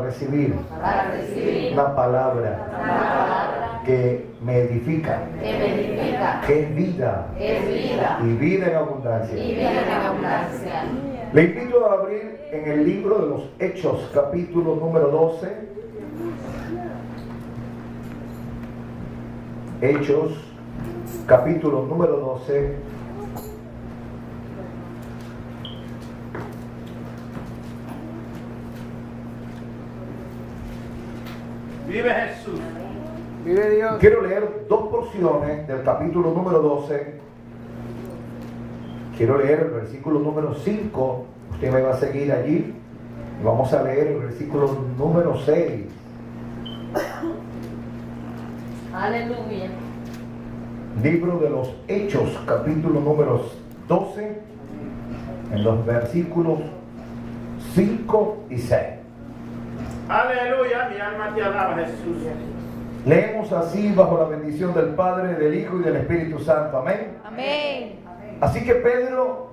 recibir la palabra que me edifica, que es vida y vida en abundancia. Le invito a abrir en el libro de los Hechos, capítulo número 12. Hechos, capítulo número 12. Vive Jesús. Vive Dios. Quiero leer dos porciones del capítulo número 12. Quiero leer el versículo número 5. Usted me va a seguir allí. Y vamos a leer el versículo número 6. Aleluya. Libro de los Hechos, capítulo número 12, en los versículos 5 y 6. Aleluya, mi alma te alaba, Jesús. Leemos así bajo la bendición del Padre, del Hijo y del Espíritu Santo. Amén. Amén. Así que Pedro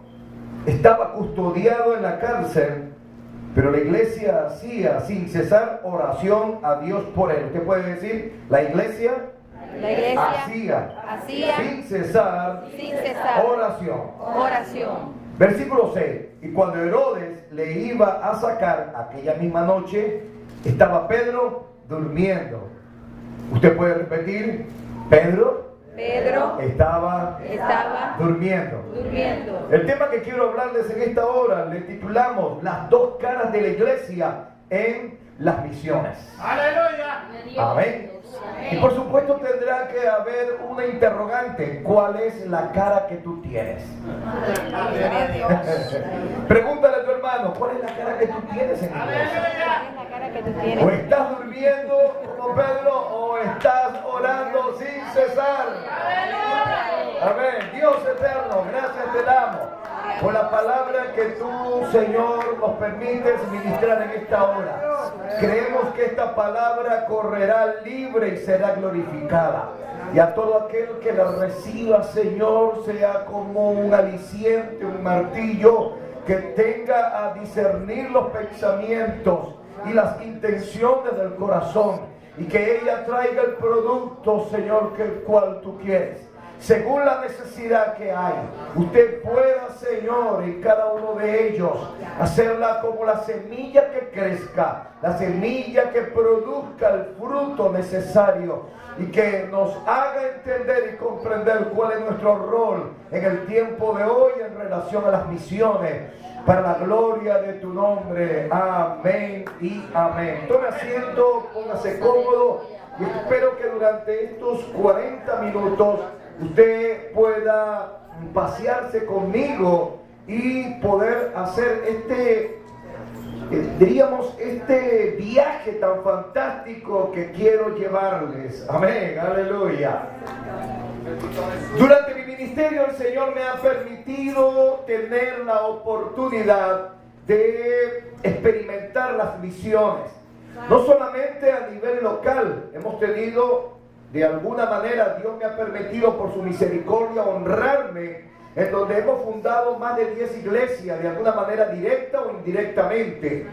estaba custodiado en la cárcel, pero la iglesia hacía sin cesar oración a Dios por él. Usted puede decir, la iglesia hacía sin cesar oración. Versículo 6. Y cuando Herodes le iba a sacar aquella misma noche, estaba Pedro durmiendo. Usted puede repetir, Pedro estaba durmiendo. El tema que quiero hablarles en esta hora le titulamos las dos caras de la iglesia en las misiones. Aleluya. Amén. Y por supuesto tendrá que haber una interrogante. ¿Cuál es la cara que tú tienes? Pregúntale a tu hermano, ¿cuál es la cara que tú tienes en la iglesia? ¿O estás durmiendo como Pedro o estás orando sin cesar? Amén. Dios eterno, gracias te damos por la palabra que tú, Señor, nos permites ministrar en esta hora. Creemos que esta palabra correrá libre y será glorificada. Y a todo aquel que la reciba, Señor, sea como un aliciente, un martillo, que tenga a discernir los pensamientos y las intenciones del corazón, y que ella traiga el producto, Señor, que el cual tú quieres. Según la necesidad que hay, usted pueda, Señor, en cada uno de ellos, hacerla como la semilla que crezca, la semilla que produzca el fruto necesario y que nos haga entender y comprender cuál es nuestro rol en el tiempo de hoy en relación a las misiones, para la gloria de tu nombre. Amén y amén. Tome asiento, póngase cómodo y espero que durante estos 40 minutos usted pueda pasearse conmigo y poder hacer este viaje tan fantástico que quiero llevarles. Amén, aleluya. Durante mi ministerio el Señor me ha permitido tener la oportunidad de experimentar las misiones. No solamente a nivel local, hemos tenido, de alguna manera, Dios me ha permitido por su misericordia honrarme, en donde hemos fundado más de 10 iglesias, de alguna manera directa o indirectamente.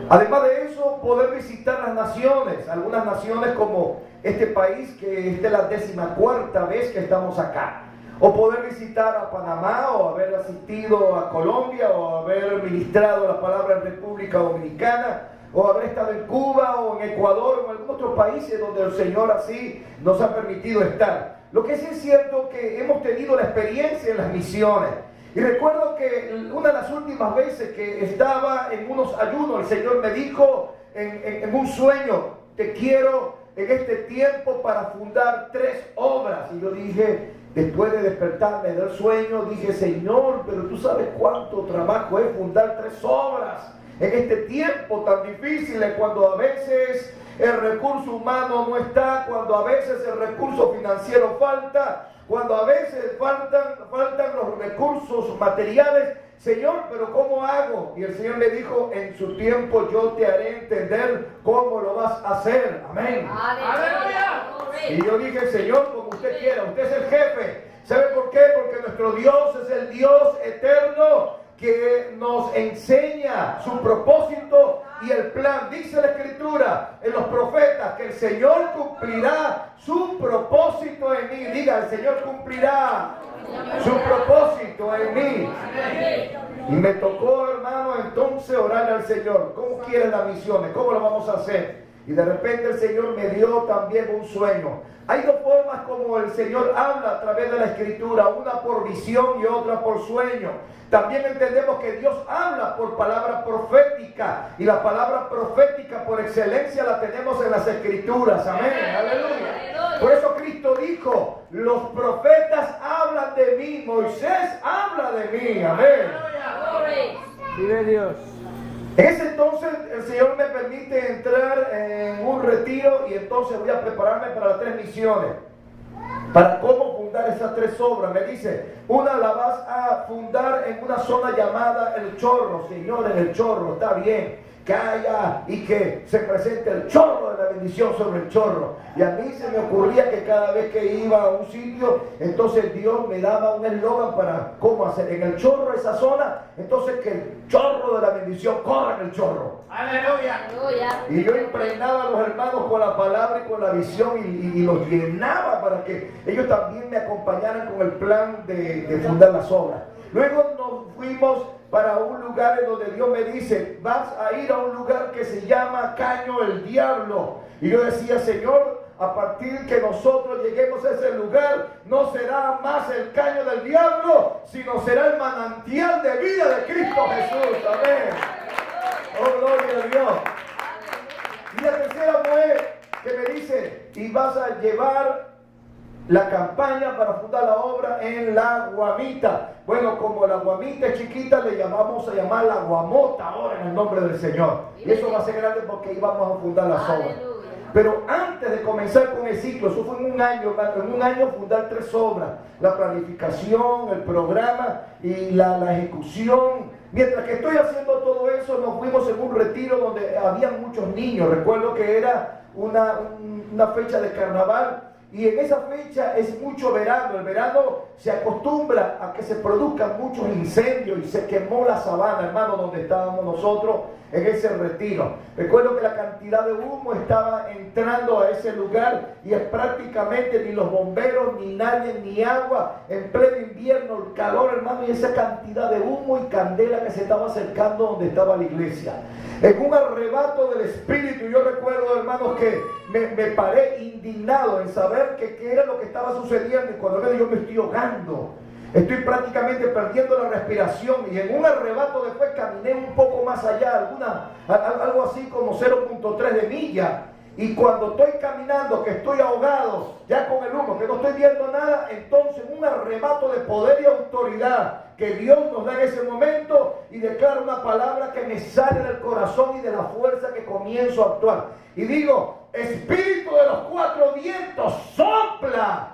Además de eso, poder visitar las naciones, algunas naciones como este país, que esta es la 14ª vez que estamos acá. O poder visitar a Panamá, o haber asistido a Colombia, o haber ministrado la palabra en República Dominicana, o haber estado en Cuba, o en Ecuador, o en algunos otros países donde el Señor así nos ha permitido estar. Lo que sí es cierto que hemos tenido la experiencia en las misiones. Y recuerdo que una de las últimas veces que estaba en unos ayunos, el Señor me dijo en un sueño, te quiero en este tiempo para fundar 3 obras. Y yo dije, después de despertarme del sueño, dije, Señor, pero tú sabes cuánto trabajo es fundar 3 obras en este tiempo tan difícil, cuando a veces el recurso humano no está, cuando a veces el recurso financiero falta, cuando a veces faltan los recursos materiales. Señor, pero ¿cómo hago? Y el Señor me dijo, en su tiempo yo te haré entender cómo lo vas a hacer. Amén. ¡Aleluya! Y yo dije, Señor, como usted quiera, usted es el jefe. ¿Sabe por qué? Porque nuestro Dios es el Dios eterno que nos enseña su propósito y el plan. Dice la Escritura en los profetas que el Señor cumplirá su propósito en mí. Diga, el Señor cumplirá su propósito en mí. Y me tocó, hermano, entonces orarle al Señor. ¿Cómo quieren las misiones? ¿Cómo lo vamos a hacer? Y de repente el Señor me dio también un sueño. Hay dos formas como el Señor habla a través de la Escritura, una por visión y otra por sueño. También entendemos que Dios habla por palabra profética, y la palabra profética por excelencia la tenemos en las Escrituras. Amén, aleluya. Por eso Cristo dijo, los profetas hablan de mí, Moisés habla de mí. Amén. Vive Dios. En ese entonces el Señor me permite entrar en un retiro, y entonces voy a prepararme para las 3 misiones. Para cómo fundar esas 3 obras. Me dice, una la vas a fundar en una zona llamada El Chorro. Señor, en El Chorro, está bien que haya y que se presente el chorro de la bendición sobre el chorro. Y a mí se me ocurría que cada vez que iba a un sitio, entonces Dios me daba un eslogan para cómo hacer en el chorro esa zona, entonces que el chorro de la bendición corra en el chorro. Aleluya. Y yo impregnaba a los hermanos con la palabra y con la visión, y los llenaba para que ellos también me acompañaran con el plan de fundar las obras. Luego nos fuimos para un lugar en donde Dios me dice, vas a ir a un lugar que se llama Caño el Diablo. Y yo decía, Señor, a partir que nosotros lleguemos a ese lugar, no será más el caño del diablo, sino será el manantial de vida de Cristo Jesús. Amén. Oh, gloria a Dios. Y la tercera fue que me dice, y vas a llevar la campaña para fundar la obra en La Guamita. Bueno, como La Guamita es chiquita, le vamos a llamar La Guamota ahora en el nombre del Señor. Y eso va a ser grande porque íbamos a fundar las obras. Pero antes de comenzar con el ciclo, eso fue en un año fundar 3 obras: la planificación, el programa y la ejecución. Mientras que estoy haciendo todo eso, nos fuimos en un retiro donde había muchos niños. Recuerdo que era una fecha de carnaval. Y en esa fecha es mucho verano. El verano se acostumbra a que se produzcan muchos incendios, y se quemó la sabana, hermano, donde estábamos nosotros en ese retiro. Recuerdo que la cantidad de humo estaba entrando a ese lugar, y es prácticamente ni los bomberos, ni nadie, ni agua, en pleno invierno, el calor, hermano, y esa cantidad de humo y candela que se estaba acercando donde estaba la iglesia. En un arrebato del Espíritu, yo recuerdo, hermanos, que me paré indignado en saber qué era lo que estaba sucediendo, y cuando yo me estoy ahogando, estoy prácticamente perdiendo la respiración, y en un arrebato después caminé un poco más allá, algo así como 0.3 de milla, y cuando estoy caminando, que estoy ahogado, ya con el humo, que no estoy viendo nada, entonces un arrebato de poder y autoridad que Dios nos da en ese momento, y declaro una palabra que me sale del corazón y de la fuerza que comienzo a actuar. Y digo, Espíritu de los 4 vientos, sopla.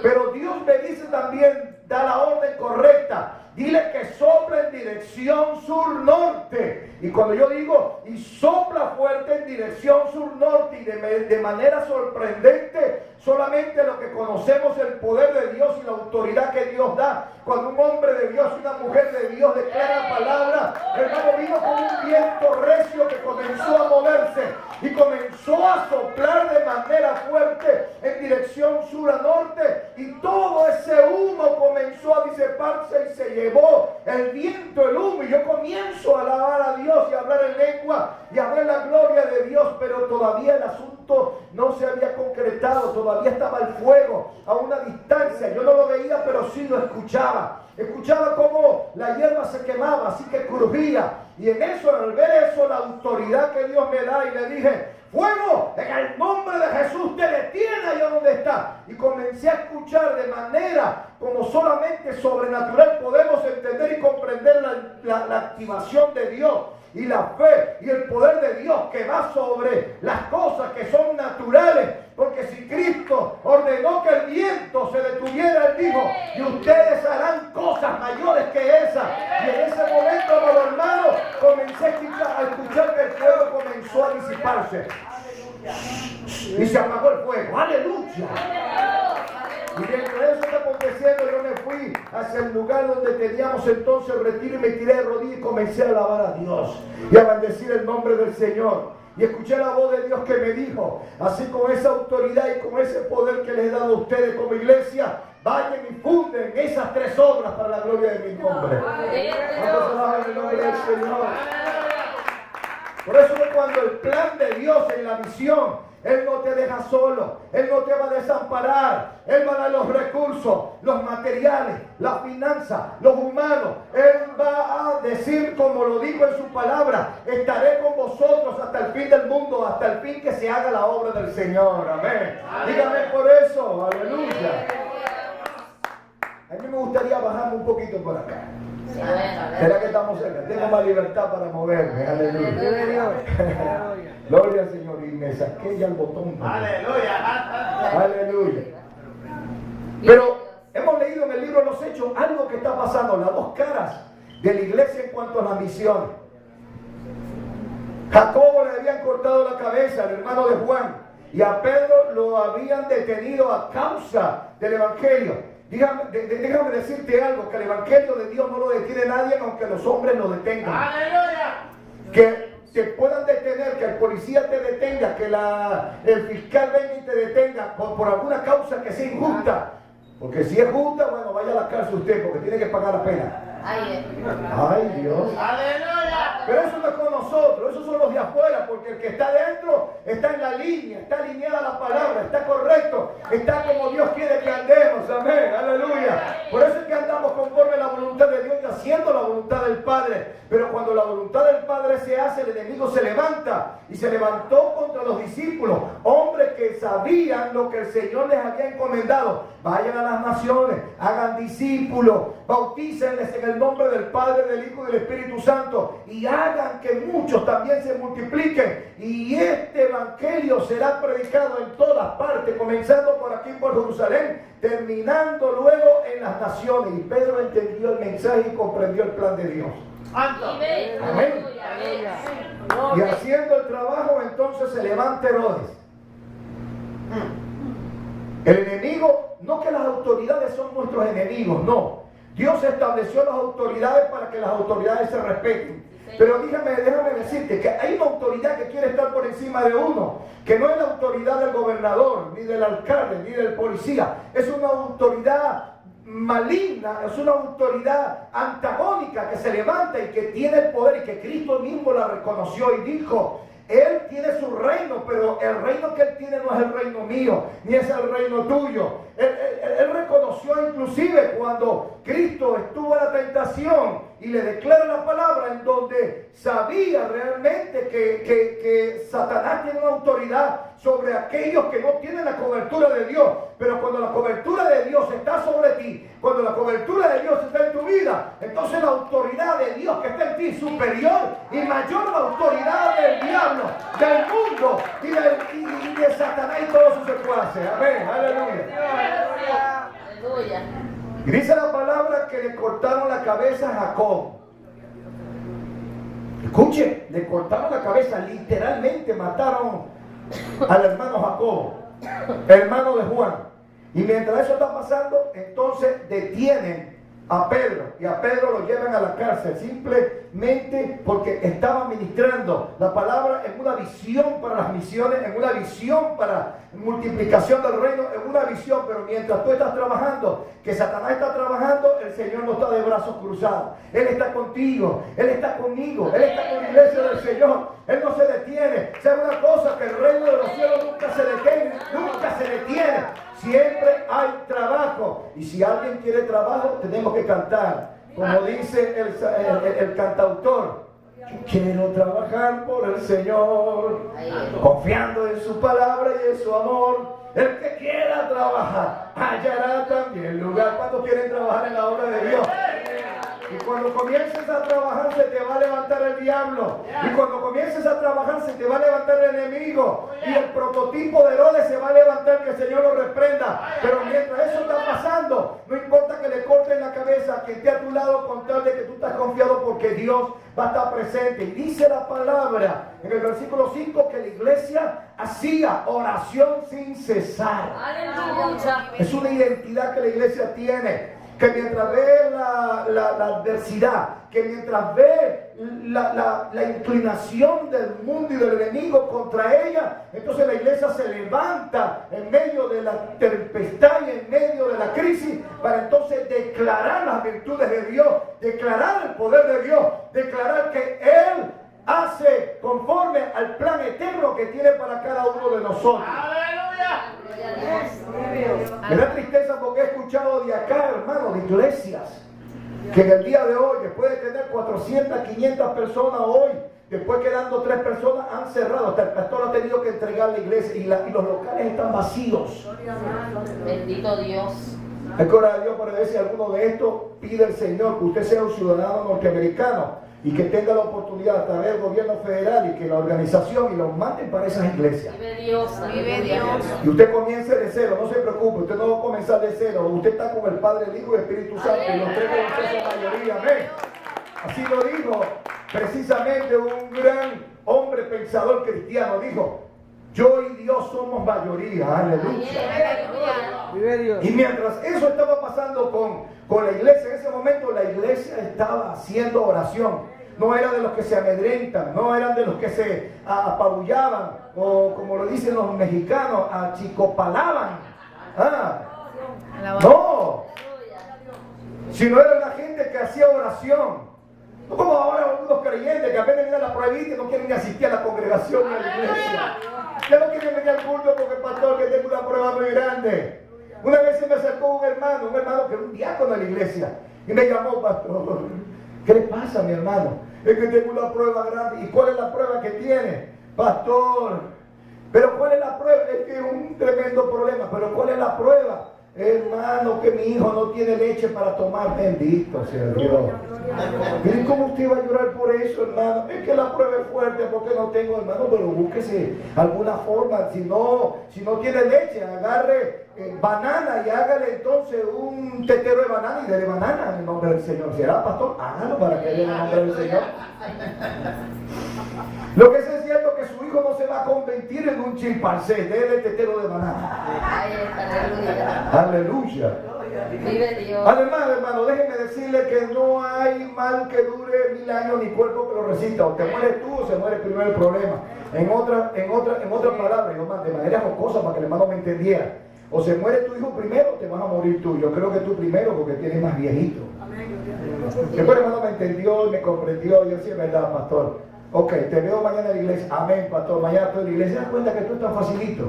Pero Dios me dice también, da la orden correcta. Dile que sopla en dirección sur-norte. Y cuando yo digo, y sopla fuerte en dirección sur-norte, y de manera sorprendente, solamente lo que conocemos el poder de Dios y la autoridad que Dios da. Cuando un hombre de Dios y una mujer de Dios declara palabra, hermano, vino con un viento recio que comenzó a moverse y comenzó a soplar de manera fuerte en dirección sur a norte, y todo ese humo comenzó a disiparse y se llevó el viento, el humo, y yo comienzo a alabar a Dios y a hablar en lengua y a ver la gloria de Dios, pero todavía el asunto no se había concretado, todavía estaba el fuego a una distancia. Yo no lo veía, pero sí lo escuchaba. Escuchaba cómo la hierba se quemaba, así que crujía. Y en eso, al ver eso, la autoridad que Dios me da, y le dije, fuego, en el nombre de Jesús, te detiene allá donde está. Y comencé a escuchar de manera como solamente sobrenatural podemos entender y comprender la activación de Dios y la fe y el poder de Dios que va sobre las cosas que son naturales. Porque si Cristo ordenó que el viento se detuviera, Él dijo, y ustedes harán cosas mayores que esas. Y en ese momento, amado hermano, comencé a escuchar que el fuego comenzó a disiparse. Y se apagó el fuego. ¡Aleluya! Y mientras eso está aconteciendo, yo me fui hacia el lugar donde teníamos entonces el retiro y me tiré de rodillas y comencé a alabar a Dios y a bendecir el nombre del Señor. Y escuché la voz de Dios que me dijo, así con esa autoridad y con ese poder que les he dado a ustedes como iglesia, vayan y funden esas 3 obras para la gloria de mi nombre. ¿Cuántos alaban el nombre del Señor? Por eso es cuando el plan de Dios en la visión, Él no te deja solo, Él no te va a desamparar, Él va a dar los recursos, los materiales, las finanzas, los humanos. Él va a decir, como lo dijo en su palabra, estaré con vosotros hasta el fin del mundo, hasta el fin que se haga la obra del Señor. Amén. Dígame por eso, aleluya. A mí me gustaría bajarme un poquito por acá. ¿Será que estamos cerca? Tengo más libertad para moverme. Aleluya. Gloria al Señor. Y me saqué ya el botón. Aleluya. Aleluya. Pero hemos leído en el libro de los Hechos algo que está pasando, las 2 caras de la iglesia en cuanto a las misiones. Jacobo le habían cortado la cabeza al hermano de Juan y a Pedro lo habían detenido a causa del evangelio. Déjame decirte algo, que el evangelio de Dios no lo detiene nadie, aunque los hombres lo detengan. Aleluya. Que te puedan detener, que el policía te detenga, que el fiscal venga y te detenga por alguna causa que sea injusta. Porque si es justa, bueno, vaya a la cárcel usted, porque tiene que pagar la pena. Ay, Dios. Aleluya. Pero eso no es con nosotros, esos son los de afuera, porque el que está dentro está en la línea, está alineada la palabra, está correcto, está como Dios quiere que andemos, amén, aleluya. Por eso es que andamos conforme a la voluntad de Dios y haciendo la voluntad del Padre. Pero cuando la voluntad del Padre se hace, el enemigo se levanta, y se levantó contra los discípulos, hombres que sabían lo que el Señor les había encomendado. Vayan a las naciones, hagan discípulos, bautícenles en el nombre del Padre, del Hijo y del Espíritu Santo, y hagan que muchos también se multipliquen, y este evangelio será predicado en todas partes, comenzando por aquí, por Jerusalén, terminando luego en las naciones. Y Pedro entendió el mensaje y comprendió el plan de Dios. Amén. Y haciendo el trabajo, entonces se levanta Herodes. El enemigo, no que las autoridades son nuestros enemigos, no. Dios estableció las autoridades para que las autoridades se respeten. Pero déjame decirte que hay una autoridad que quiere estar por encima de uno, que no es la autoridad del gobernador, ni del alcalde, ni del policía. Es una autoridad maligna, es una autoridad antagónica que se levanta y que tiene el poder, y que Cristo mismo la reconoció y dijo: Él tiene su reino, pero el reino que Él tiene no es el reino mío, ni es el reino tuyo. Él reconoció inclusive cuando Cristo estuvo en la tentación y le declara la palabra, en donde sabía realmente que Satanás tiene una autoridad sobre aquellos que no tienen la cobertura de Dios. Pero cuando la cobertura de Dios está sobre ti, cuando la cobertura de Dios está en tu vida, entonces la autoridad de Dios que está en ti es superior y mayor a la autoridad del diablo, del mundo y de Satanás y todos sus secuaces. Amén, aleluya. Aleluya. Y dice la palabra que le cortaron la cabeza a Jacob. Escuche, le cortaron la cabeza, literalmente mataron al hermano Jacob, hermano de Juan. Y mientras eso está pasando, entonces detienen a Pedro, y a Pedro lo llevan a la cárcel simplemente porque estaba ministrando la palabra en una visión para las misiones, en una visión para multiplicación del reino, en una visión. Pero mientras tú estás trabajando, que Satanás está trabajando, el Señor no está de brazos cruzados. Él está contigo, Él está conmigo, Él está con la iglesia del Señor. Él no se detiene. ¿Sabe una cosa? Que el reino de los cielos nunca se detiene, nunca se detiene. Siempre hay trabajo, y si alguien quiere trabajo, tenemos que cantar, como dice el cantautor: yo quiero trabajar por el Señor, confiando en su palabra y en su amor. El que quiera trabajar hallará también lugar. ¿Cuántos quieren trabajar en la obra de Dios? Y cuando comiences a trabajar se te va a levantar el diablo. Y cuando comiences a trabajar se te va a levantar el enemigo. Y el prototipo de Herodes se va a levantar, que el Señor lo reprenda. Pero mientras eso está pasando, no importa que le corten la cabeza a quien esté a tu lado, con tal de que tú estás confiado porque Dios va a estar presente. Y dice la palabra en el versículo 5 que la iglesia hacía oración sin cesar. Aleluya. Es una identidad que la iglesia tiene. Que mientras ve la adversidad, que mientras ve la inclinación del mundo y del enemigo contra ella, entonces la iglesia se levanta en medio de la tempestad y en medio de la crisis para entonces declarar las virtudes de Dios, declarar el poder de Dios, declarar que Él hace conforme al plan eterno que tiene para cada uno de nosotros. Me da tristeza porque he escuchado de acá, hermano, de iglesias que en el día de hoy, después de tener 400, 500 personas hoy, después quedando 3 personas, han cerrado. Hasta el pastor ha tenido que entregar la iglesia y los locales están vacíos. Bendito Dios. Hay que orar a Dios para ver si alguno de estos pide al Señor que usted sea un ciudadano norteamericano y que tenga la oportunidad a través del gobierno federal y que la organización y los manden para esas iglesias. Vive Dios, vive Dios. Y usted comience de cero, no se preocupe, usted no va a comenzar de cero. Usted está con el Padre, el Hijo y el Espíritu Santo y los 3 de ustedes son mayoría, amén. Así lo dijo precisamente un gran hombre pensador cristiano, dijo: yo y Dios somos mayoría, aleluya. Y mientras eso estaba pasando con la iglesia, en ese momento la iglesia estaba haciendo oración. No era de los que se amedrentan, no eran de los que se apabullaban, o como lo dicen los mexicanos, achicopalaban. No, sino era la gente que hacía oración. No como ahora algunos creyentes que apenas vienen a la pruebita y no quieren ni asistir a la congregación ni a la iglesia. Ya no quieren venir al culto porque el pastor que tengo una prueba muy grande. Una vez se me acercó un hermano que era un diácono de la iglesia, y me llamó: pastor, ¿qué le pasa, mi hermano? Es que tengo una prueba grande. ¿Y cuál es la prueba que tiene? Pastor, ¿pero cuál es la prueba? Es que es un tremendo problema. ¿Pero cuál es la prueba? Hermano, que mi hijo no tiene leche para tomar. Bendito sea Dios. Miren cómo usted va a llorar por eso, hermano. Es que la prueba es fuerte porque no tengo, hermano. Pero búsquese alguna forma. Si no tiene leche, agarre banana y hágale entonces un tetero de banana y dele banana en el nombre del Señor. ¿Será, pastor? Hágalo para que dé en el nombre del Señor. Lo que es cierto es que su hijo no se va a convertir en un chimpancé. Dele el tetero de banana. Aleluya. Vive Dios. Además, hermano, déjenme decirle que no hay mal que dure 1000 años ni cuerpo que lo resista. O te mueres tú o se muere primero el problema. En otra palabra, de manera jocosa para que el hermano me entendiera. O se muere tu hijo primero o te vas a morir tú. Yo creo que tú primero porque tienes más viejito. Después el hermano me entendió y me comprendió. Yo sí, es verdad, pastor. Ok, te veo mañana en la iglesia. Amén, pastor. Mañana estoy en la iglesia. ¿Te das cuenta que tú estás facilito?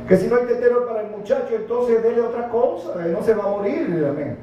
Que si no hay tetero para el muchacho, entonces dele otra cosa. No se va a morir. Amén.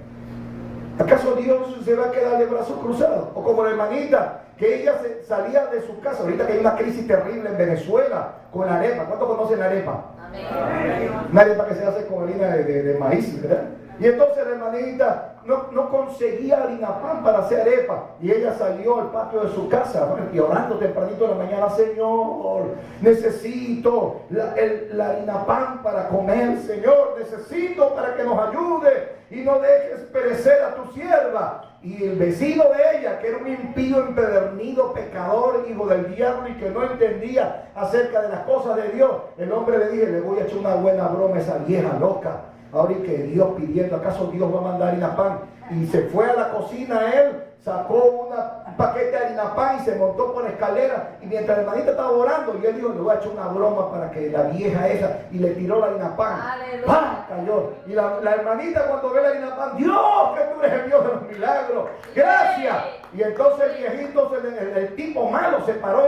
¿Acaso Dios se va a quedar de brazos cruzados? O como la hermanita, que ella salía de su casa. Ahorita que hay una crisis terrible en Venezuela con la arepa. ¿Cuántos conocen la arepa? Amén. Una arepa que se hace con harina de maíz, ¿verdad? Y entonces la hermanita no conseguía harina pan para hacer arepa. Y ella salió al patio de su casa, y orando tempranito en la mañana: Señor, necesito la harina pan para comer. Señor, necesito para que nos ayude y no dejes perecer a tu sierva. Y el vecino de ella, que era un impío, empedernido, pecador, hijo del diablo y que no entendía acerca de las cosas de Dios, el hombre le dije: le voy a echar una buena broma a esa vieja loca. Ahora y que Dios pidiendo, ¿acaso Dios va a mandar harina pan? Y se fue a la cocina él, sacó un paquete de harina pan y se montó por la escalera. Y mientras la hermanita estaba orando, y él dijo: le voy a echar una broma para que la vieja esa, y le tiró la harina pan. ¡Pah! Cayó. Y la hermanita, cuando ve la harina pan: Dios, que tú eres el Dios de los milagros. Gracias. Y entonces el viejito, el tipo malo, se paró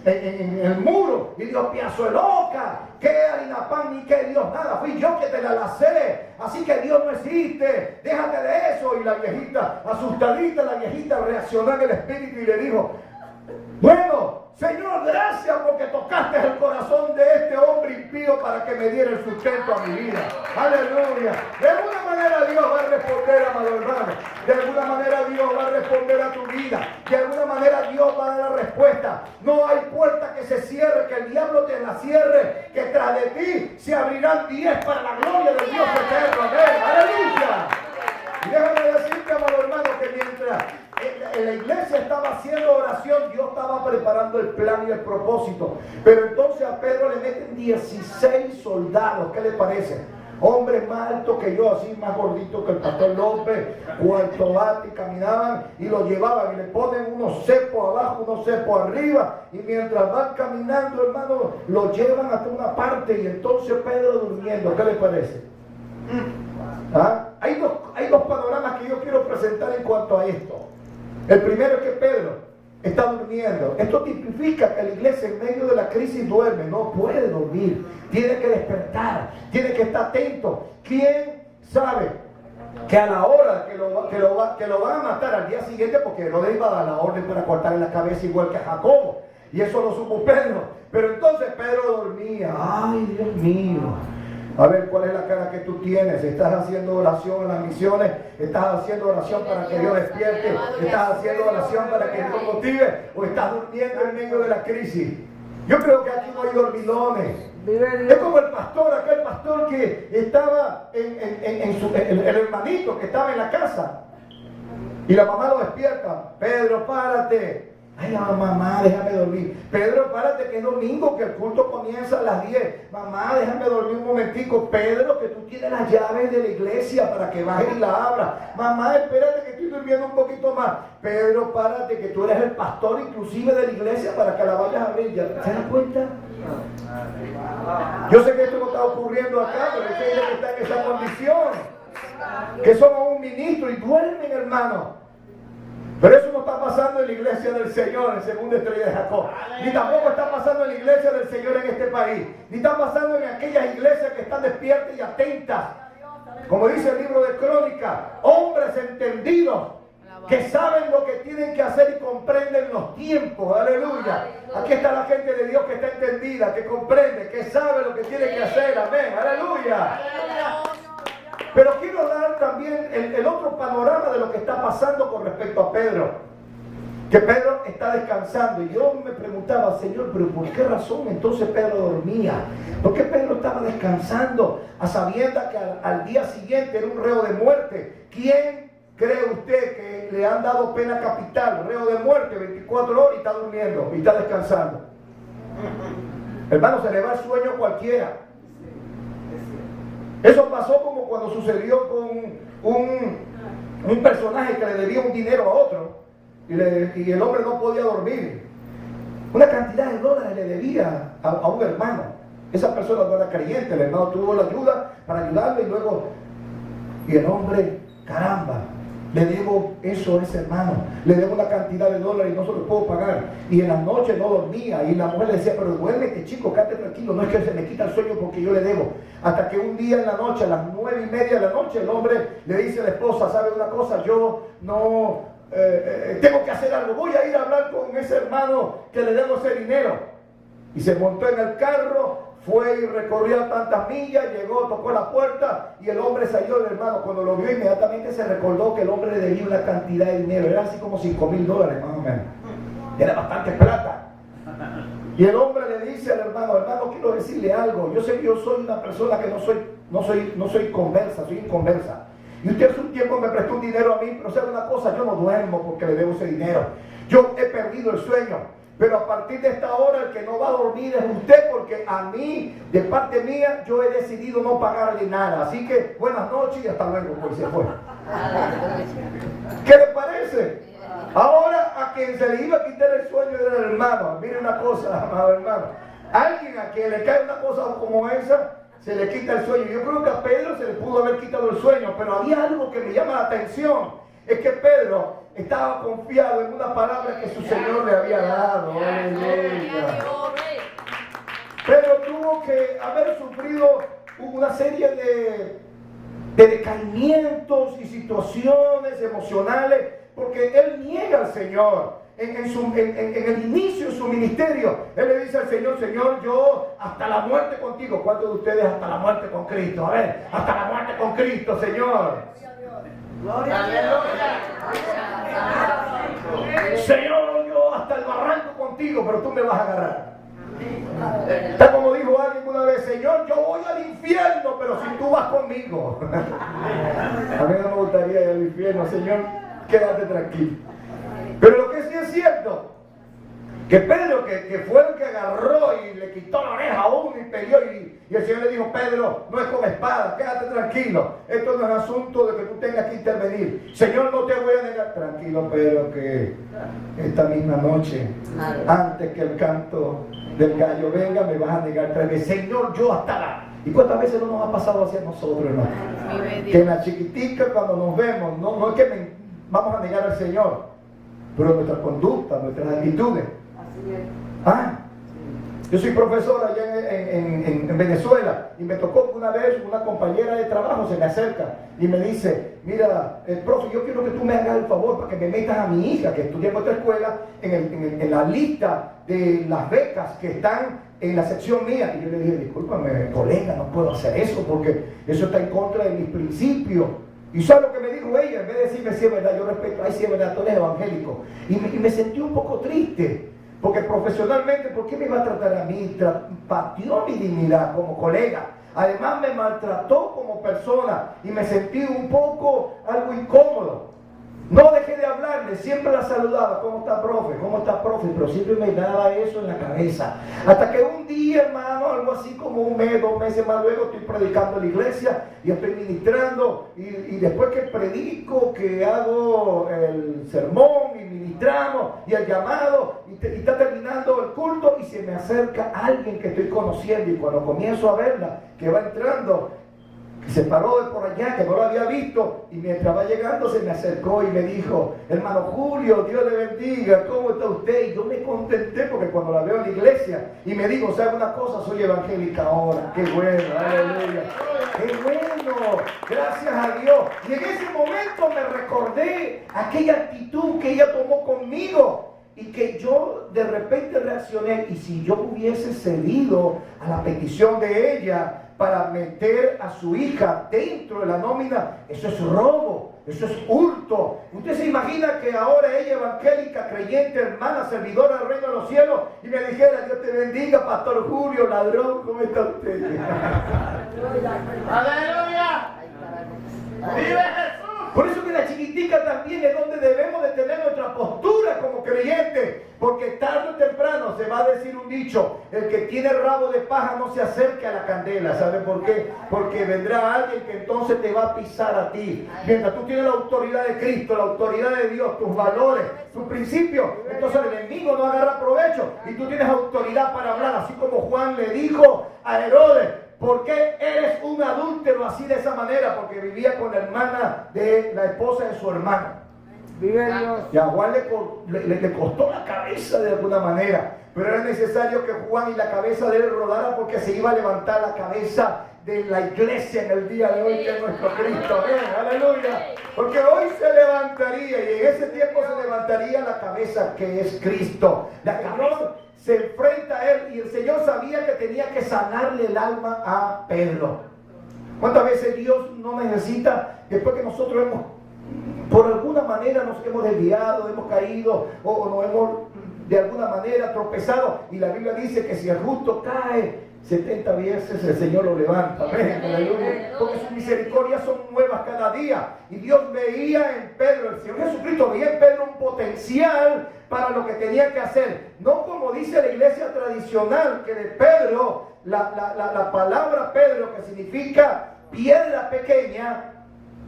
en el muro y dijo: piazo de loca, ¿qué harina pan ni qué Dios? Nada, fui yo que te la lacé, así que Dios no existe, déjate de eso. Y la viejita, asustadita, la viejita reaccionó en el espíritu y le dijo: bueno, Señor, gracias porque tocaste el corazón de este hombre impío para que me diera el sustento a mi vida. Aleluya. De alguna manera Dios va a responder, amado hermano. De alguna manera Dios va a responder a tu vida. De alguna manera Dios va a dar la respuesta. No hay puerta que se cierre, que el diablo te la cierre, que tras de ti se abrirán 10 para la gloria del Dios eterno. Amén. Aleluya. Y déjame decirte, amado hermano, que mientras en la iglesia estaba haciendo oración, Dios estaba preparando el plan y el propósito. Pero entonces a Pedro le meten 16 soldados. ¿Qué le parece? Hombres más altos que yo, así más gorditos que el pastor López, cuarto bate, caminaban y lo llevaban y le ponen unos cepos abajo, unos cepos arriba, y mientras van caminando, hermano, lo llevan hasta una parte y entonces Pedro durmiendo. ¿Qué le parece? ¿Ah? Hay dos panoramas que yo quiero presentar en cuanto a esto. El primero es que Pedro está durmiendo. Esto tipifica que la iglesia en medio de la crisis duerme, no puede dormir, tiene que despertar, tiene que estar atento. ¿Quién sabe que a la hora que lo van a matar al día siguiente, porque Herodes iba a dar la orden para cortarle la cabeza igual que a Jacobo, y eso lo supo Pedro? Pero entonces Pedro dormía. Ay, Dios mío. A ver, ¿cuál es la cara que tú tienes? ¿Estás haciendo oración en las misiones? ¿Estás haciendo oración para que Dios despierte? ¿Estás haciendo oración para que Dios motive? ¿O estás durmiendo en medio de la crisis? Yo creo que aquí no hay dormilones. Es como el pastor, aquel pastor que estaba el hermanito que estaba en la casa. Y la mamá lo despierta. Pedro, párate. Ay, mamá, déjame dormir. Pedro, párate que es domingo, que el culto comienza a las 10. Mamá, déjame dormir un momentico. Pedro, que tú tienes las llaves de la iglesia para que bajes y la abras. Mamá, espérate que estoy durmiendo un poquito más. Pedro, párate que tú eres el pastor inclusive de la iglesia para que la vayas a abrir. ¿Se dan cuenta? Yo sé que esto no está ocurriendo acá, pero es que ella que está en esa condición. Que somos un ministro y duermen, hermano. Pero eso no está pasando en la iglesia del Señor, en segunda estrella de Jacob. Ni tampoco está pasando en la iglesia del Señor en este país. Ni está pasando en aquellas iglesias que están despiertas y atentas. Como dice el libro de Crónicas, hombres entendidos que saben lo que tienen que hacer y comprenden los tiempos. Aleluya. Aquí está la gente de Dios que está entendida, que comprende, que sabe lo que tiene que hacer. Amén. Aleluya. Pero quiero dar también el otro panorama de lo que está pasando con respecto a Pedro. Que Pedro está descansando. Y yo me preguntaba, Señor, ¿pero por qué razón entonces Pedro dormía? ¿Por qué Pedro estaba descansando a sabiendas que al día siguiente era un reo de muerte? ¿Quién cree usted que le han dado pena capital, reo de muerte, 24 horas y está durmiendo y está descansando? Hermano, se le va el sueño a cualquiera. Eso pasó como cuando sucedió con un personaje que le debía un dinero a otro y el hombre no podía dormir. Una cantidad de dólares le debía a un hermano. Esa persona no era creyente, el hermano tuvo la ayuda para ayudarle y el hombre, caramba, le debo eso a ese hermano, le debo una cantidad de dólares y no se lo puedo pagar. Y en la noche no dormía y la mujer le decía, pero duérmete chico, quédate tranquilo, no es que se me quita el sueño porque yo le debo. Hasta que un día en la noche, a las 9:30 de la noche, el hombre le dice a la esposa, ¿sabe una cosa? Yo no tengo que hacer algo, voy a ir a hablar con ese hermano que le debo ese dinero. Y se montó en el carro, fue y recorrió tantas millas, llegó, tocó la puerta y el hombre salió. El hermano, cuando lo vio, inmediatamente se recordó que el hombre le debía una cantidad de dinero, era así como $5,000 más o menos, era bastante plata. Y el hombre le dice al hermano, quiero decirle algo, yo sé que yo soy una persona que no soy conversa, soy inconversa, y usted hace un tiempo me prestó un dinero a mí, pero sabe una cosa, yo no duermo porque le debo ese dinero, yo he perdido el sueño. Pero a partir de esta hora el que no va a dormir es usted, porque a mí, de parte mía, yo he decidido no pagarle nada. Así que buenas noches y hasta luego, pues se fue. ¿Qué le parece? Ahora a quien se le iba a quitar el sueño era el hermano. Mire una cosa, amado hermano. Alguien a quien le cae una cosa como esa, se le quita el sueño. Yo creo que a Pedro se le pudo haber quitado el sueño, pero había algo que me llama la atención. Es que Pedro estaba confiado en una palabra que su Señor le había dado. Aleluya. Pedro tuvo que haber sufrido una serie de decaimientos y situaciones emocionales, porque él niega al Señor. en el inicio de su ministerio, él le dice al Señor, Señor, yo hasta la muerte contigo. ¿Cuántos de ustedes hasta la muerte con Cristo? A ver, hasta la muerte con Cristo, Señor. Aleluya. Señor, yo hasta el barranco contigo, pero tú me vas a agarrar. Está como dijo alguien una vez, Señor, yo voy al infierno, pero si tú vas conmigo. A mí no me gustaría ir al infierno, Señor, quédate tranquilo. Pero lo que sí es cierto, que Pedro, que fue el que agarró y le quitó la oreja a uno y peleó, y el Señor le dijo, Pedro, no es con espada, quédate tranquilo. Esto no es asunto de que tú tengas que intervenir. Señor, no te voy a negar. Tranquilo, Pedro, que esta misma noche, antes que el canto del gallo venga, me vas a negar 3 veces. Señor, yo hasta la... ¿Y cuántas veces no nos ha pasado así a nosotros, hermano? Que en la chiquitica, cuando nos vemos, no es que vamos a negar al Señor, pero nuestra conducta, nuestras actitudes. Yo soy profesor allá en Venezuela, y me tocó una vez una compañera de trabajo se me acerca y me dice, mira, profe, yo quiero que tú me hagas el favor para que me metas a mi hija que estudia en otra escuela en la lista de las becas que están en la sección mía. Y yo le dije, discúlpame, colega, no puedo hacer eso porque eso está en contra de mis principios. ¿Y sabes lo que me dijo ella? En vez de decirme si es verdad, yo respeto, ay, si es verdad, tú eres evangélico. Y me sentí un poco triste. Porque profesionalmente, ¿por qué me iba a tratar a mí? Pateó mi dignidad como colega. Además me maltrató como persona y me sentí un poco algo incómodo. No dejé de hablarle, siempre la saludaba. ¿Cómo está, profe? ¿Cómo está, profe? Pero siempre me daba eso en la cabeza. Hasta que un día, hermano, algo así como 1 mes, 2 meses más luego, estoy predicando en la iglesia y estoy ministrando. Y después que predico, que hago el sermón y ministramos y el llamado, y está terminando el culto y se me acerca alguien que estoy conociendo. Y cuando comienzo a verla, que va entrando, que se paró de por allá, que no lo había visto, y mientras va llegando se me acercó y me dijo, hermano Julio, Dios le bendiga, ¿cómo está usted? Y yo me contenté porque cuando la veo en la iglesia y me digo, ¿sabe una cosa? Soy evangélica ahora. ¡Qué bueno! ¡Aleluya! ¡Qué bueno! Gracias a Dios. Y en ese momento me recordé aquella actitud que ella tomó conmigo y que yo de repente reaccioné. Y si yo hubiese cedido a la petición de ella para meter a su hija dentro de la nómina, eso es robo, eso es hurto. Usted se imagina que ahora ella, evangélica, creyente, hermana, servidora del reino de los cielos, y me dijera, Dios te bendiga, pastor Julio, ladrón, ¿cómo está usted? Aleluya. ¡Vive Jesús! Por eso que la chiquitica también es donde debemos de tener nuestra postura como creyentes, porque tarde o temprano se va a decir un dicho, el que tiene rabo de paja no se acerque a la candela. ¿Sabe por qué? Porque vendrá alguien que entonces te va a pisar a ti. Mientras tú tienes la autoridad de Cristo, la autoridad de Dios, tus valores, tus principios, entonces el enemigo no agarra provecho y tú tienes autoridad para hablar, así como Juan le dijo a Herodes, ¿por qué eres un adúltero así de esa manera? Porque vivía con la hermana de la esposa de su hermano. Vive Dios. Y a Juan le costó la cabeza de alguna manera, pero era necesario que Juan y la cabeza de él rodara porque se iba a levantar la cabeza de la iglesia en el día de hoy, que es nuestro Cristo. Amén, aleluya. Porque hoy se levantaría y en ese tiempo se levantaría la cabeza que es Cristo. La cabeza se enfrenta a él y el Señor sabía que tenía que sanarle el alma a Pedro. ¿Cuántas veces Dios no necesita, después que nosotros hemos, por alguna manera nos hemos desviado, hemos caído o nos hemos de alguna manera tropezado? Y la Biblia dice que si el justo cae 70 veces, el Señor lo levanta. Amén, aleluya. Porque sus misericordias son nuevas cada día. Y Dios veía en Pedro, el Señor Jesucristo veía en Pedro un potencial para lo que tenía que hacer. No como dice la iglesia tradicional, que de Pedro, la palabra Pedro, que significa piedra pequeña,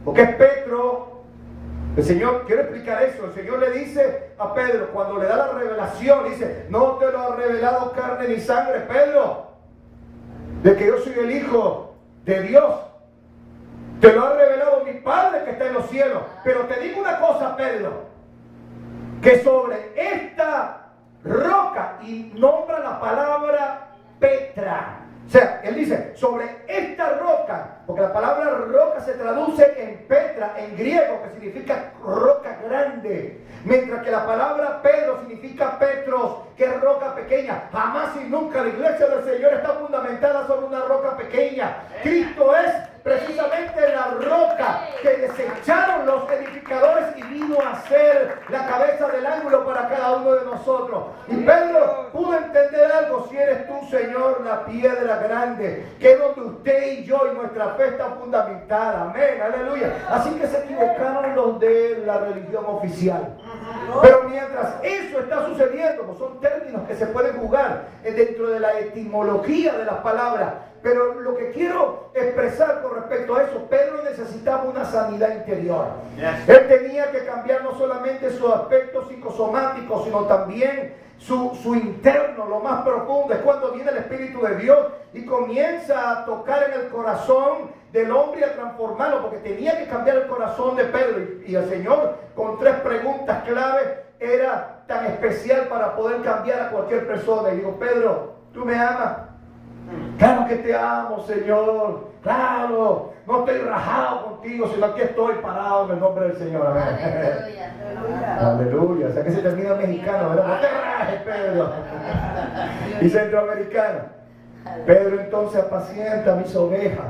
porque es Petro. El Señor, quiero explicar eso, el Señor le dice a Pedro, cuando le da la revelación, dice, no te lo ha revelado carne ni sangre, Pedro, de que yo soy el Hijo de Dios. Te lo ha revelado mi Padre que está en los cielos. Pero te digo una cosa, Pedro, que sobre esta roca, y nombra la palabra Petra. O sea, él dice, sobre esta roca, porque la palabra roca se traduce en Petra, en griego, que significa roca grande. Mientras que la palabra Pedro significa Petros, que es roca pequeña. Jamás y nunca la iglesia del Señor está fundamentada sobre una roca pequeña. Cristo es precisamente la roca que desecharon los edificadores y vino a ser la cabeza del ángulo para cada uno de nosotros. Y Pedro pudo entender algo: si eres tú, Señor, la piedra grande, que es donde usted y yo y nuestra fe está fundamentada. Amén, aleluya. Así que se equivocaron los de la religión oficial. Pero mientras eso está sucediendo, pues son términos que se pueden jugar dentro de la etimología de las palabras. Pero lo que quiero expresar con respecto a eso, Pedro necesitaba una sanidad interior. Él tenía que cambiar no solamente su aspecto psicosomático, sino también su interno, lo más profundo. Es cuando viene el Espíritu de Dios y comienza a tocar en el corazón del hombre y a transformarlo, porque tenía que cambiar el corazón de Pedro. Y el Señor, con 3 preguntas clave, era tan especial para poder cambiar a cualquier persona. Y digo: Pedro, ¿tú me amas? Claro que te amo, Señor. Claro, no estoy rajado contigo, sino aquí estoy parado en el nombre del Señor. Amén. Aleluya. Aleluya. O sea que se termina mexicano, ¿verdad? No te rajes, Pedro. Y centroamericano. Pedro entonces apacienta mis ovejas.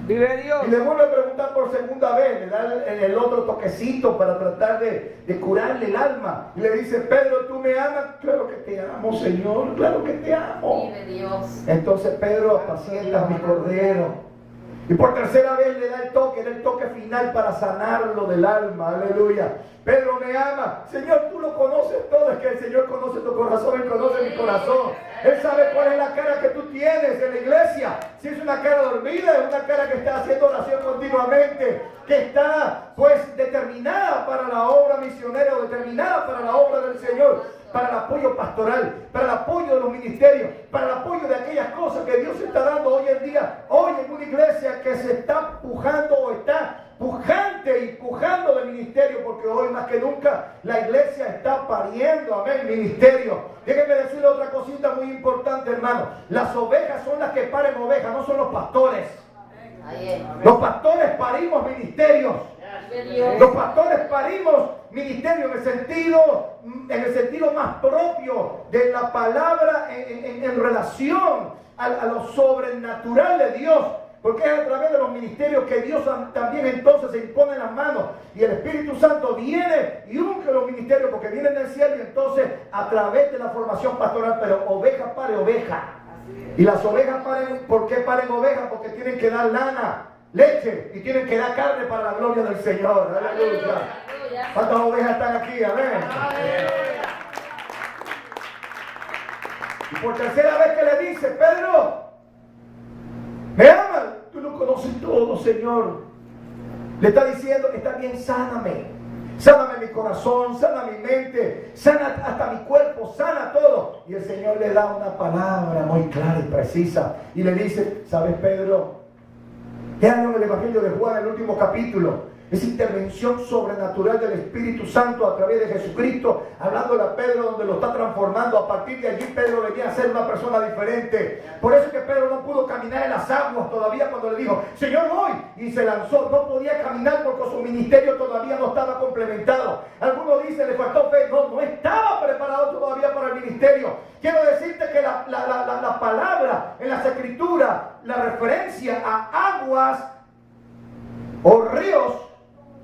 Vive Dios. Y le vuelve a preguntar por segunda vez, le da el otro toquecito para tratar de curarle el alma. Y le dice: Pedro, ¿tú me amas? Claro que te amo, Señor, claro que te amo. Vive Dios. Entonces Pedro apacienta mi cordero. Y por tercera vez le da el toque final para sanarlo del alma. Aleluya. Pedro me ama. Señor, tú lo conoces todo. Es que el Señor conoce tu corazón, Él conoce mi corazón. Él sabe cuál es la cara que tú tienes en la iglesia. Si es una cara dormida, es una cara que está haciendo oración continuamente, que está pues determinada para la obra misionera o determinada para la obra del Señor, para el apoyo pastoral, para el apoyo de los ministerios, para el apoyo de aquellas cosas que Dios está dando hoy en día. Hoy en una iglesia que se está pujando o está pujante y pujando de ministerio, porque hoy más que nunca la iglesia está pariendo, amén, ministerio. Déjenme decirle otra cosita muy importante, hermano. Las ovejas son las que paren ovejas, no son los pastores. Los pastores parimos ministerios. Los pastores parimos ministerio en el sentido más propio de la palabra, en relación a lo sobrenatural de Dios. Porque es a través de los ministerios que Dios también entonces se impone en las manos. Y el Espíritu Santo viene y unge los ministerios, porque vienen del cielo, y entonces a través de la formación pastoral. Pero oveja pare oveja. Y las ovejas paren. ¿Por qué paren ovejas? Porque tienen que dar lana, leche, y tienen que dar carne para la gloria del Señor. Aleluya. ¿Cuántas ovejas están aquí? Amén. Y por tercera vez que le dice: Pedro, ¿me amas? Tú lo conoces todo, Señor. Le está diciendo: está bien, sáname. Sáname mi corazón, sana mi mente, sana hasta mi cuerpo, sana todo. Y el Señor le da una palabra muy clara y precisa. Y le dice: ¿sabes, Pedro? Vean en el Evangelio de Juan, el último capítulo. Esa intervención sobrenatural del Espíritu Santo a través de Jesucristo, hablándole a Pedro, donde lo está transformando. A partir de allí Pedro venía a ser una persona diferente. Por eso es que Pedro no pudo caminar en las aguas todavía cuando le dijo: Señor, voy. Y se lanzó. No podía caminar porque su ministerio todavía no estaba complementado. Algunos dicen: le faltó fe. No estaba preparado todavía para el ministerio. Quiero decirte que la palabra en las Escrituras, la referencia a aguas o ríos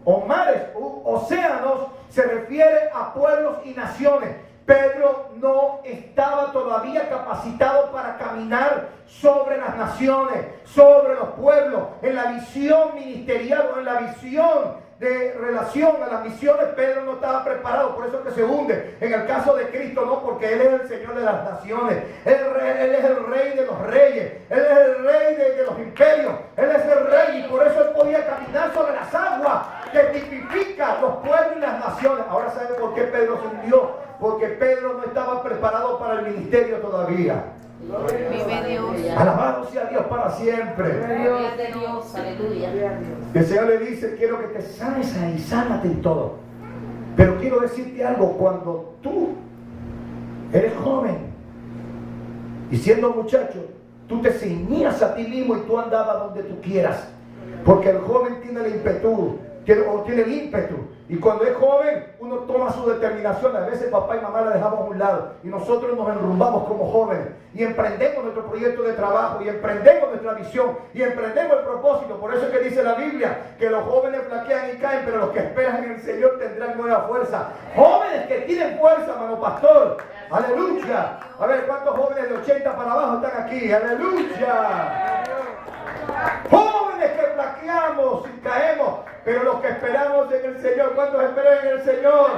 o mares, o océanos, se refiere a pueblos y naciones. Pedro no estaba todavía capacitado para caminar sobre las naciones, sobre los pueblos, en la visión ministerial o en la visión de relación a las misiones. Pedro no estaba preparado, por eso es que se hunde. En el caso de Cristo no, porque Él es el Señor de las naciones, Él es el Rey de los reyes, Él es el Rey de los imperios, Él es el Rey, y por eso Él podía caminar sobre las aguas que tipifican los pueblos y las naciones. Ahora ¿sabe por qué Pedro se hundió? Porque Pedro no estaba preparado para el ministerio todavía. Vive Dios. Alabado sea Dios para siempre. Vive Dios. Aleluya. El Señor le dice: quiero que te sanes ahí, sánate en todo. Pero quiero decirte algo: cuando tú eres joven y siendo muchacho, tú te ceñías a ti mismo y tú andabas donde tú quieras. Porque el joven tiene el ímpetu, tiene el ímpetu. Y cuando es joven, uno toma su determinación. A veces papá y mamá la dejamos a un lado y nosotros nos enrumbamos como jóvenes y emprendemos nuestro proyecto de trabajo y emprendemos nuestra visión y emprendemos el propósito. Por eso es que dice la Biblia que los jóvenes flaquean y caen, pero los que esperan en el Señor tendrán nueva fuerza. Jóvenes que tienen fuerza, hermano pastor. Aleluya. A ver, ¿cuántos jóvenes de 80 para abajo están aquí? Aleluya. Jóvenes que flaqueamos y caemos, pero los que esperamos en el Señor, ¿cuántos esperan en el Señor?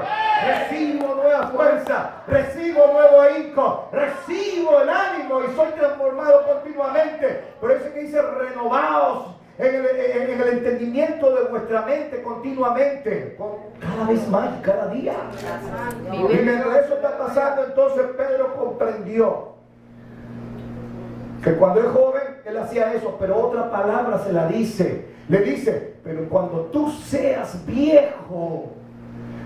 Recibo nueva fuerza, recibo nuevo ahínco, recibo el ánimo y soy transformado continuamente. Por eso es que dice renovaos en el entendimiento de vuestra mente continuamente, cada vez más, cada día. Y mientras eso está pasando, entonces Pedro comprendió que cuando es joven, él hacía eso, pero otra palabra se la dice. Le dice, pero cuando tú seas viejo,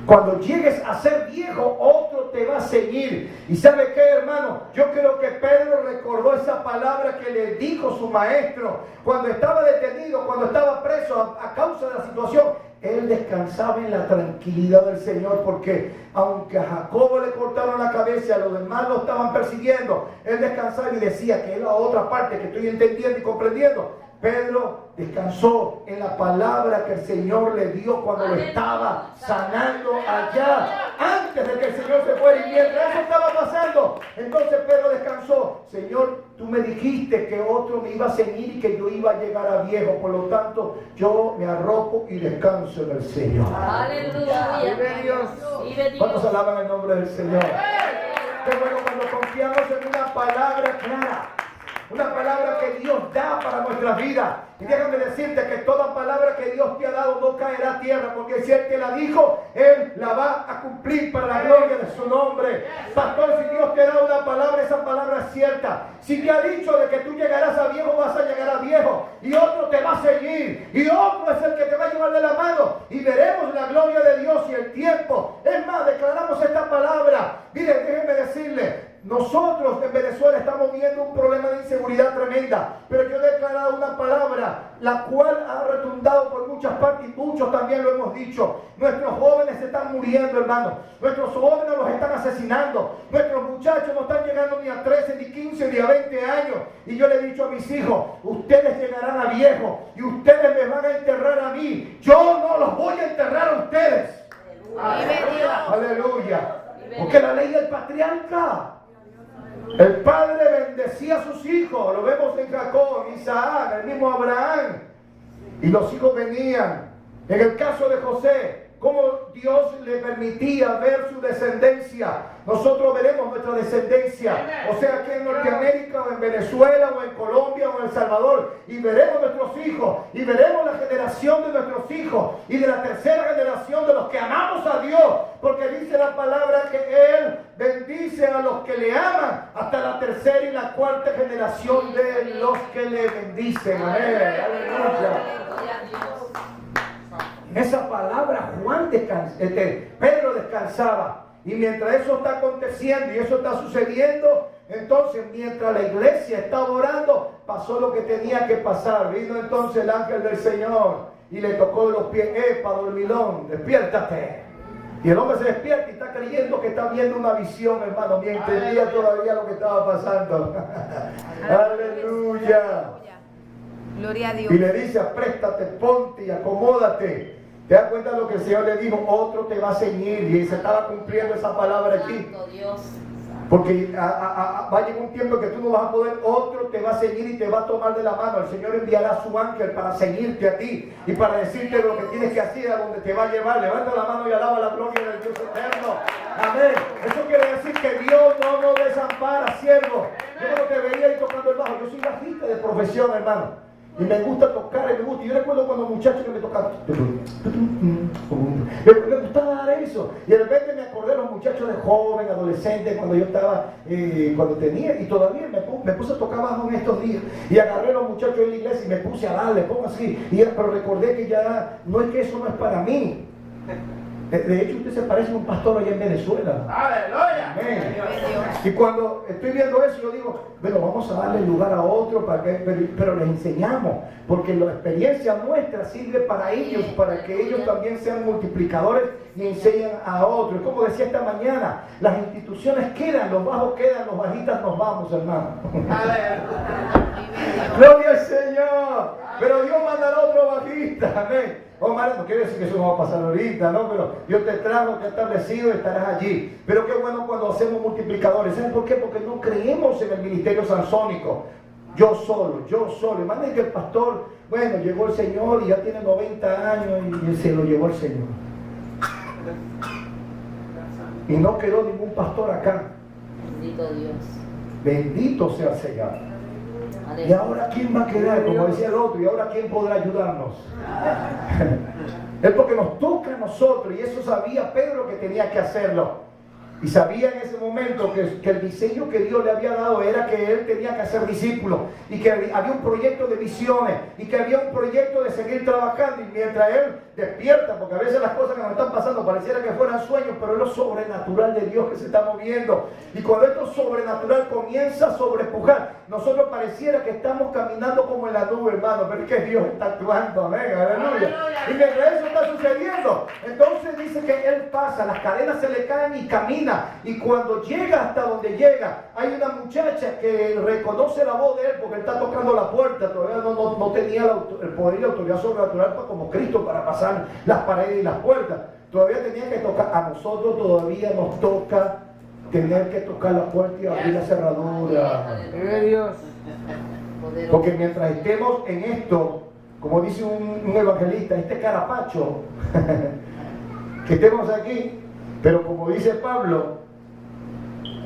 cuando llegues a ser viejo, otro te va a seguir. ¿Y sabe qué, hermano? Yo creo que Pedro recordó esa palabra que le dijo su maestro cuando estaba detenido, cuando estaba preso a causa de la situación. Él descansaba en la tranquilidad del Señor, porque aunque a Jacobo le cortaron la cabeza y a los demás lo estaban persiguiendo, él descansaba y decía, que es la otra parte que estoy entendiendo y comprendiendo. Pedro descansó en la palabra que el Señor le dio cuando lo estaba sanando allá, antes de que el Señor se fuera. Y mientras eso estaba pasando, entonces Pedro descansó. Señor, tú me dijiste que otro me iba a seguir y que yo iba a llegar a viejo. Por lo tanto, yo me arropo y descanso en el Señor. Aleluya. Vive Dios. Vive Dios. ¿Cuántos alaban el nombre del Señor? Qué bueno cuando confiamos en una palabra clara. Una palabra que Dios da para nuestras vidas. Y déjame decirte que toda palabra que Dios te ha dado no caerá a tierra, porque si Él te la dijo, Él la va a cumplir para la gloria de su nombre. Pastor, si Dios te da una palabra, esa palabra es cierta. Si te ha dicho de que tú llegarás a viejo, vas a llegar a viejo. Y otro te va a seguir. Y otro es el que te va a llevar de la mano. Y veremos la gloria de Dios y el tiempo. Es más, declaramos esta palabra. Mire, déjeme decirle. Nosotros en Venezuela estamos viendo un problema de inseguridad tremenda, pero yo he declarado una palabra la cual ha retundado por muchas partes y muchos también lo hemos dicho. Nuestros jóvenes se están muriendo, hermano. Nuestros jóvenes los están asesinando. Nuestros muchachos no están llegando ni a 13, ni 15, ni a 20 años. Y yo le he dicho a mis hijos, ustedes llegarán a viejos y ustedes me van a enterrar a mí. Yo no los voy a enterrar a ustedes. Aleluya. Aleluya. Porque la ley del patriarca. El padre bendecía a sus hijos, lo vemos en Jacob, en Isaac, el mismo Abraham, y los hijos venían. En el caso de José, cómo Dios le permitía ver su descendencia. Nosotros veremos nuestra descendencia, o sea, aquí en Norteamérica, o en Venezuela, o en Colombia, o en El Salvador, y veremos nuestros hijos, y veremos la generación de nuestros hijos, y de la tercera generación de los que amamos a Dios, porque dice la palabra que Él bendice a los que le aman, hasta la tercera y la cuarta generación de los que le bendicen. Amén. Aleluya. En esa palabra Pedro descansaba. Y mientras eso está aconteciendo y eso está sucediendo, entonces mientras la iglesia estaba orando, pasó lo que tenía que pasar. Vino entonces el ángel del Señor y le tocó de los pies. Epa, dormilón, despiértate. Y el hombre se despierta y está creyendo que está viendo una visión, hermano. Ni entendía todavía lo que estaba pasando. Aleluya. Gloria a Dios. Y le dice, apréstate, ponte y acomódate. ¿Te das cuenta de lo que el Señor le dijo? Otro te va a ceñir. Y se estaba cumpliendo esa palabra aquí. Santo Dios. Porque va a llegar un tiempo que tú no vas a poder, otro te va a ceñir y te va a tomar de la mano. El Señor enviará a su ángel para ceñirte a ti y para decirte lo que tienes que hacer, a donde te va a llevar. Levanta la mano y alaba la gloria del Dios eterno. Amén. Eso quiere decir que Dios no nos desampara, siervo. Yo cuando te veía ahí tocando el bajo, yo soy bajista de profesión, hermano. Y me gusta tocar, y me gusta. Yo recuerdo cuando muchachos que me tocaban, me gustaba eso. Y de repente me acordé de los muchachos de joven, adolescente, cuando yo estaba, cuando tenía, y todavía me puse a tocar bajo en estos días. Y agarré a los muchachos en la iglesia y me puse a darle, pongo así. Pero recordé que ya, no es que eso no es para mí. De hecho, usted se parece a un pastor allá en Venezuela. Aleluya. Amén. Y cuando estoy viendo eso, yo digo, bueno, vamos a darle lugar a otro, pero les enseñamos, porque la experiencia nuestra sirve para ellos, para que ellos también sean multiplicadores y enseñen a otros. Como decía esta mañana, las instituciones quedan, los bajos quedan, los bajitas nos vamos, hermano. Gloria al Señor. Pero Dios mandará otro bajista, amén. Oh, hermano, no quiere decir que eso no va a pasar ahorita, ¿no? Pero Dios te trajo, te ha establecido y estarás allí. Pero qué bueno cuando hacemos multiplicadores. ¿Saben por qué? Porque no creemos en el ministerio sansónico. Yo solo. Imagínense que el pastor, bueno, llegó el Señor y ya tiene 90 años y se lo llevó el Señor. Y no quedó ningún pastor acá. Bendito Dios. Bendito sea el Señor. ¿Y ahora quién va a quedar? Como decía el otro, ¿y ahora quién podrá ayudarnos? Es porque nos toca a nosotros, y eso sabía Pedro que tenía que hacerlo. Y sabía en ese momento que el diseño que Dios le había dado era que él tenía que hacer discípulos, y que había un proyecto de visiones, y que había un proyecto de seguir trabajando. Y mientras él despierta, porque a veces las cosas que nos están pasando pareciera que fueran sueños, pero es lo sobrenatural de Dios que se está moviendo. Y cuando esto sobrenatural comienza a sobrepujar, nosotros pareciera que estamos caminando como en la nube, hermano, pero es que Dios está actuando, amén, aleluya. Y mientras eso está sucediendo, entonces dice que él pasa, las cadenas se le caen y camina. Y cuando llega hasta donde llega, hay una muchacha que reconoce la voz de él porque él está tocando la puerta. Todavía no tenía el poder y la autoridad sobrenatural como Cristo para pasar las paredes y las puertas. Todavía tenía que tocar. A nosotros todavía nos toca tener que tocar la puerta y abrir la cerradura. Dios. Porque mientras estemos en esto, como dice un evangelista, este carapacho, que estemos aquí. Pero como dice Pablo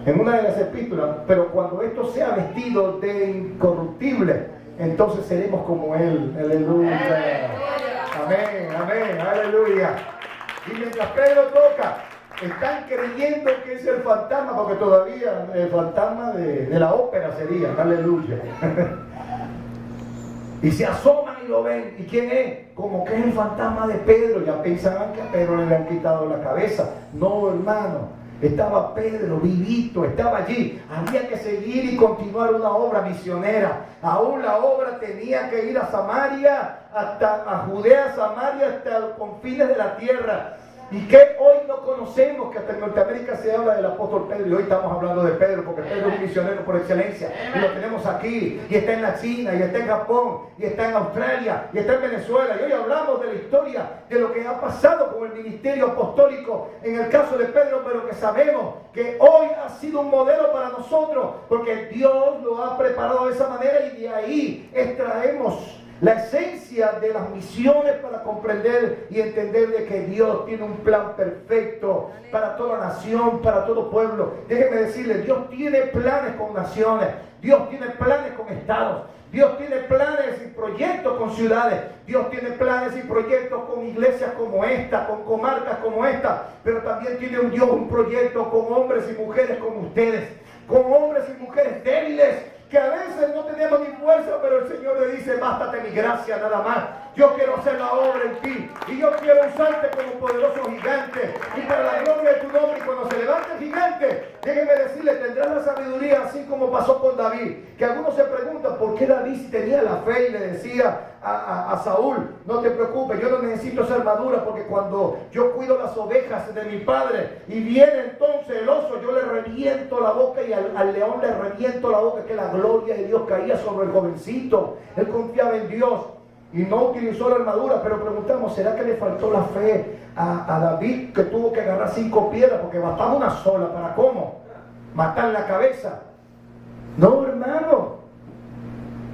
en una de las epístolas, pero cuando esto sea vestido de incorruptible, entonces seremos como Él. Aleluya. Amén, aleluya. Y mientras Pedro toca, están creyendo que es el fantasma, porque todavía el fantasma de la ópera sería. Aleluya. Y se asoman y lo ven. ¿Y quién es? Como que es el fantasma de Pedro. Ya pensaban que a Pedro le habían quitado la cabeza. No, hermano. Estaba Pedro vivito, estaba allí. Había que seguir y continuar una obra misionera. Aún la obra tenía que ir a Samaria, a Judea, Samaria, hasta los confines de la tierra. Y que hoy no conocemos, que hasta en Norteamérica se habla del apóstol Pedro, y hoy estamos hablando de Pedro, porque Pedro es un misionero por excelencia, y lo tenemos aquí, y está en la China, y está en Japón, y está en Australia, y está en Venezuela, y hoy hablamos de la historia, de lo que ha pasado con el ministerio apostólico, en el caso de Pedro, pero que sabemos que hoy ha sido un modelo para nosotros, porque Dios lo ha preparado de esa manera, y de ahí extraemos la esencia de las misiones para comprender y entender de que Dios tiene un plan perfecto para toda nación, para todo pueblo. Déjeme decirle, Dios tiene planes con naciones, Dios tiene planes con estados, Dios tiene planes y proyectos con ciudades, Dios tiene planes y proyectos con iglesias como esta, con comarcas como esta, pero también tiene un Dios, un proyecto con hombres y mujeres como ustedes, con hombres y mujeres débiles, que a veces no tenemos ni fuerza, pero el Señor le dice, bástate mi gracia nada más. Yo quiero hacer la obra en ti, y yo quiero usarte como poderoso gigante, y para la gloria de tu nombre. Y cuando se levante el gigante, déjenme decirle, tendrás la sabiduría, así como pasó con David, que algunos se preguntan, ¿por qué David tenía la fe y le decía a Saúl, no te preocupes, yo no necesito esa armadura, porque cuando yo cuido las ovejas de mi padre, y viene entonces el oso, yo le reviento la boca, y al león le reviento la boca, que la gloria de Dios caía sobre el jovencito. Él confiaba en Dios y no utilizó la armadura. Pero preguntamos, ¿será que le faltó la fe a David, que tuvo que agarrar 5 piedras porque bastaba una sola para cómo matar la cabeza? No, hermano.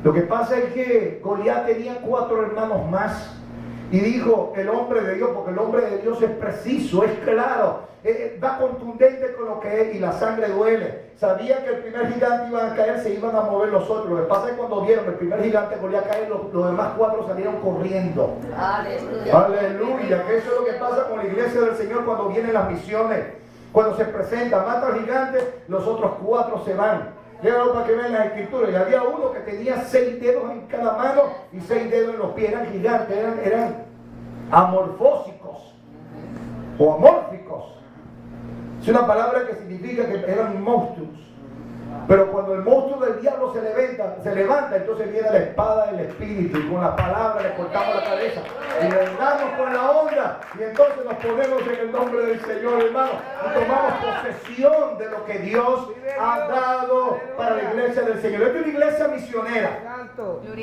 Lo que pasa es que Goliat tenía 4 hermanos más, y dijo el hombre de Dios, porque el hombre de Dios es preciso, es claro, va contundente con lo que es, y la sangre duele. Sabía que el primer gigante iba a caer, se iban a mover los otros. Lo que pasa es que cuando vieron el primer gigante Goliat caer, los demás 4 salieron corriendo. Aleluya. Aleluya, que eso es lo que pasa con la iglesia del Señor cuando vienen las misiones. Cuando se presenta, mata al gigante, los otros 4 se van. Llévalo para que vean las escrituras. Y había uno que tenía 6 dedos en cada mano y 6 dedos en los pies. Eran gigantes, eran amorfósicos. o amórficos. Es una palabra que significa que eran monstruos. Pero cuando el monstruo del diablo se levanta, entonces viene la espada del Espíritu y con la palabra le cortamos la cabeza y le damos con la onda y entonces nos ponemos en el nombre del Señor, hermano, y tomamos posesión de lo que Dios ha dado para la iglesia del Señor. Esta es una iglesia misionera,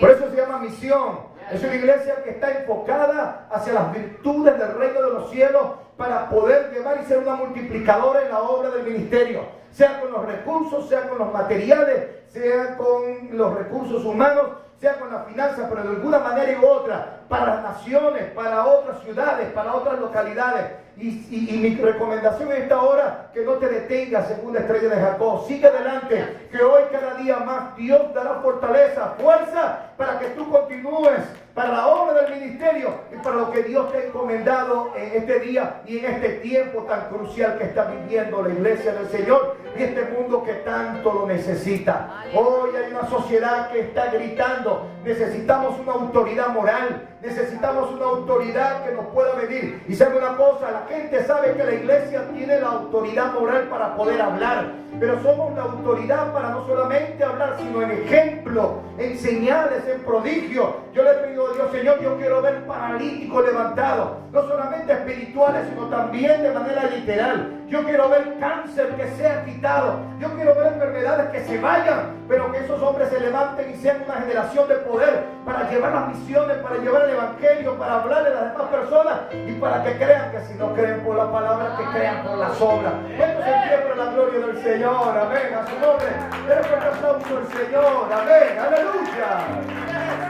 por eso se llama misión. Es una iglesia que está enfocada hacia las virtudes del reino de los cielos para poder llevar y ser una multiplicadora en la obra del ministerio, sea con los recursos, sea con los materiales, sea con los recursos humanos, sea con las finanzas, pero de alguna manera u otra, para las naciones, para otras ciudades, para otras localidades. Y mi recomendación en esta hora, que no te detengas, segunda estrella de Jacob. Sigue adelante, que hoy cada día más Dios dará fortaleza, fuerza, para que tú continúes para la obra del ministerio y para lo que Dios te ha encomendado en este día y en este tiempo tan crucial que está viviendo la iglesia del Señor y este mundo que tanto lo necesita. Hoy hay una sociedad que está gritando, necesitamos una autoridad moral, necesitamos una autoridad que nos pueda medir. Y sabe una cosa, la gente sabe que la iglesia tiene la autoridad moral para poder hablar, pero somos la autoridad para no solamente hablar, sino en ejemplo, en señales, en prodigios. Yo le pido a Dios, Señor, yo quiero ver paralíticos levantados, no solamente espirituales, sino también de manera literal. Yo quiero ver cáncer que sea quitado. Yo quiero ver enfermedades que se vayan, pero que esos hombres se levanten y sean una generación de poder para llevar las misiones, para llevar el evangelio, para hablarle a las demás personas y para que crean, que si no creen por la palabra, que crean por las obras. Esto se entiende la gloria del Señor. Amén. A su nombre. Dele fuerte aplauso al Señor. Amén. Aleluya.